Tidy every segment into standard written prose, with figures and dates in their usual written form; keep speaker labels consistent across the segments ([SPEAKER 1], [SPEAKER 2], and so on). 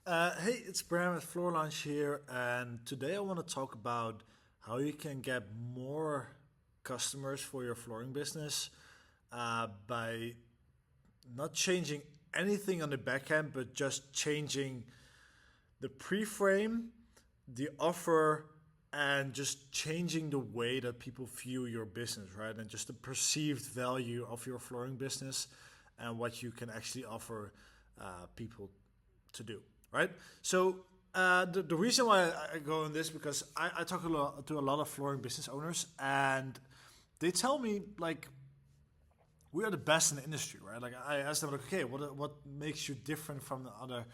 [SPEAKER 1] Hey, it's Bram at Floor Lounge here, and today I want to talk about how you can get more customers for your flooring business by not changing anything on the back end, but just changing the pre-frame, the offer, and just changing the way that people view your business, right? And just the perceived value of your flooring business and what you can actually offer people to do, right? So the reason why I go on this because I talk to a lot of flooring business owners, and they tell me like we are the best in the industry, right? Like I asked them like, okay, what makes you different from the other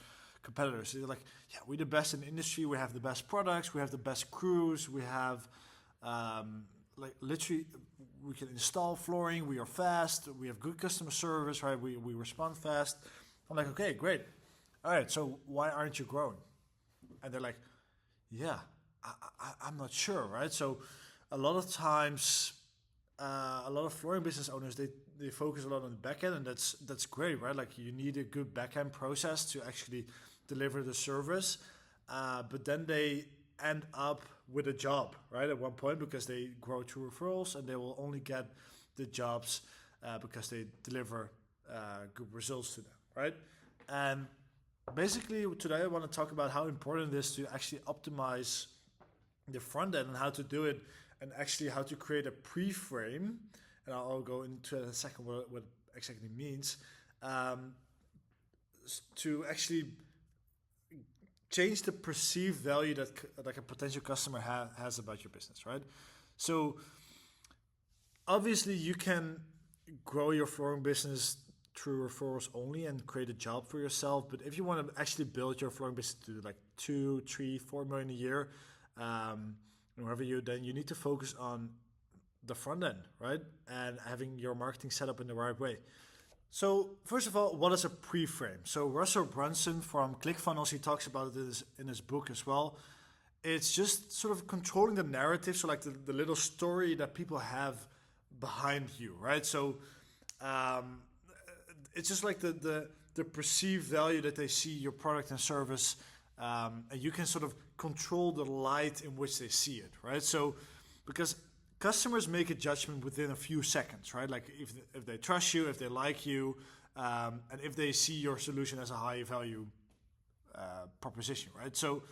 [SPEAKER 1] competitors? They're like, yeah, we're the best in the industry. We have the best products. We have the best crews. We have like literally we can install flooring. We are fast. We have good customer service, right? We respond fast. I'm like, okay, great. All right, so why aren't you growing? And they're like, yeah, I'm not sure, right? So a lot of times, a lot of flooring business owners, they focus a lot on the back end, and that's great, right? Like you need a good back end process to actually deliver the service. But then they end up with a job, right? At one point because they grow through referrals, and they will only get the jobs because they deliver good results to them, right? And basically today I want to talk about how important it is to actually optimize the front end and how to do it, and actually how to create a pre-frame, and I'll go into in a second what it exactly means, um, to actually change the perceived value that like a potential customer has about your business, right? So obviously you can grow your flooring business through referrals only and create a job for yourself. But if you want to actually build your flooring business to like 2, 3, 4 million a year, wherever you, then you need to focus on the front end, right? And having your marketing set up in the right way. So first of all, what is a pre-frame? So Russell Brunson from ClickFunnels, he talks about it in his book as well. It's just sort of controlling the narrative, so like the little story that people have behind you, right? So um, it's just like the perceived value that they see your product and service, and you can sort of control the light in which they see it, right? So because customers make a judgment within a few seconds, right? Like if they trust you, if they like you, and if they see your solution as a high value proposition, right? So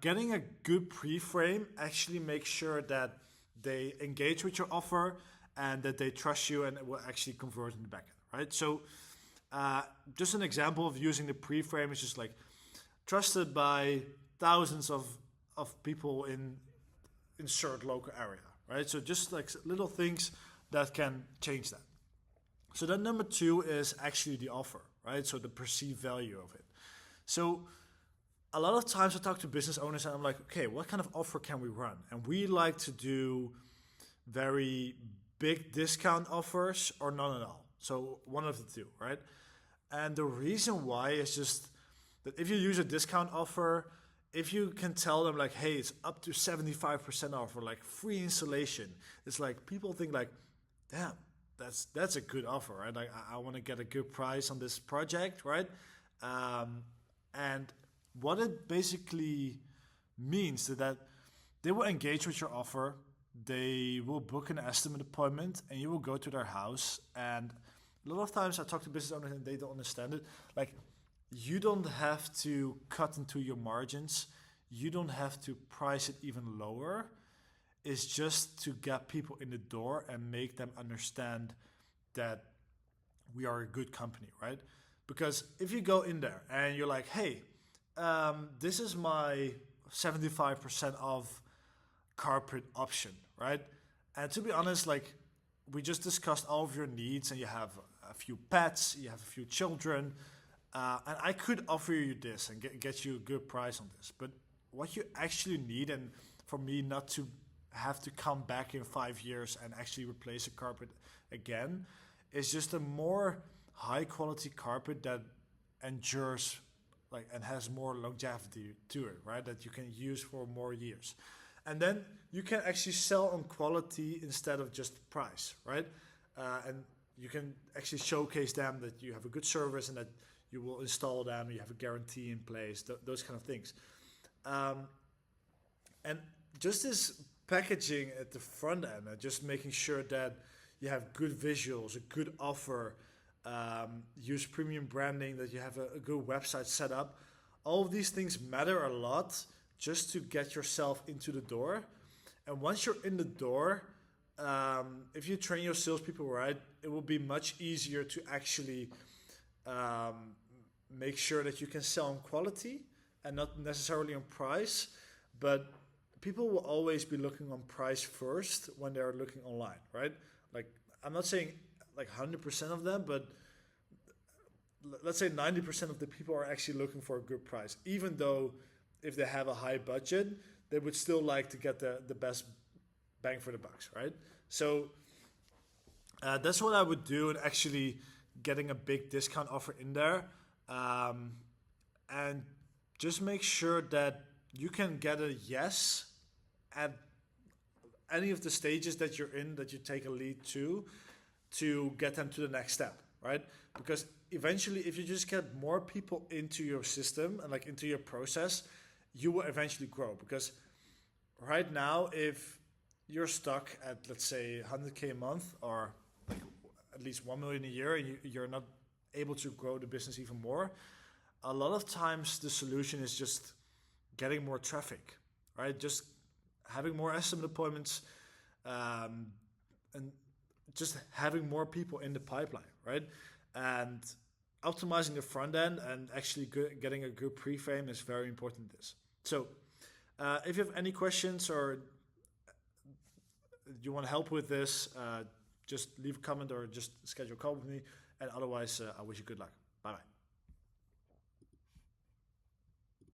[SPEAKER 1] getting a good pre-frame actually makes sure that they engage with your offer and that they trust you, and it will actually convert in the back end, right? So just an example of using the pre-frame is just like trusted by thousands of people in insert local area, right? So just like little things that can change that. So then number two is actually the offer, right? So the perceived value of it. So a lot of times I talk to business owners and I'm like, okay, what kind of offer can we run? And we like to do very big discount offers or none at all. So one of the two, right? And the reason why is just that if you use a discount offer, if you can tell them like, hey, it's up to 75% off or like free installation, it's like people think like, damn, that's a good offer, right? Like I want to get a good price on this project, right? And what it basically means is that they will engage with your offer, they will book an estimate appointment, and you will go to their house. And a lot of times I talk to business owners and they don't understand it. Like you don't have to cut into your margins. You don't have to price it even lower. It's just to get people in the door and make them understand that we are a good company, right? Because if you go in there and you're like, hey, this is my 75% off carpet option, right? And to be honest, like we just discussed all of your needs, and you have a few pets, you have a few children, and I could offer you this and get you a good price on this. But what you actually need, and for me not to have to come back in 5 years and actually replace a carpet again, is just a more high quality carpet that endures like and has more longevity to it, right? That you can use for more years. And then you can actually sell on quality instead of just price, right? And you can actually showcase them that you have a good service and that you will install them, you have a guarantee in place, those kind of things. Um, and just this packaging at the front end, just making sure that you have good visuals, a good offer, use premium branding, that you have a good website set up. All of these things matter a lot just to get yourself into the door. And once you're in the door, if you train your salespeople right, it will be much easier to actually um, make sure that you can sell on quality and not necessarily on price. But people will always be looking on price first when they're looking online, right? Like, I'm not saying like 100% of them, but let's say 90% of the people are actually looking for a good price. Even though if they have a high budget, they would still like to get the best bang for the bucks, right? So that's what I would do, and actually getting a big discount offer in there. Um, and just make sure that you can get a yes at any of the stages that you're in, that you take a lead to get them to the next step, right? Because eventually, if you just get more people into your system and like into your process, you will eventually grow. Because right now, if you're stuck at, let's say, 100K a month, or like at least 1 million a year, and you're not able to grow the business even more, a lot of times the solution is just getting more traffic, right? Just having more estimate appointments, and just having more people in the pipeline, right? And optimizing the front end and actually getting a good pre-frame is very important in this. So if you have any questions or you want help with this, just leave a comment or just schedule a call with me. And otherwise, I wish you good luck. Bye-bye.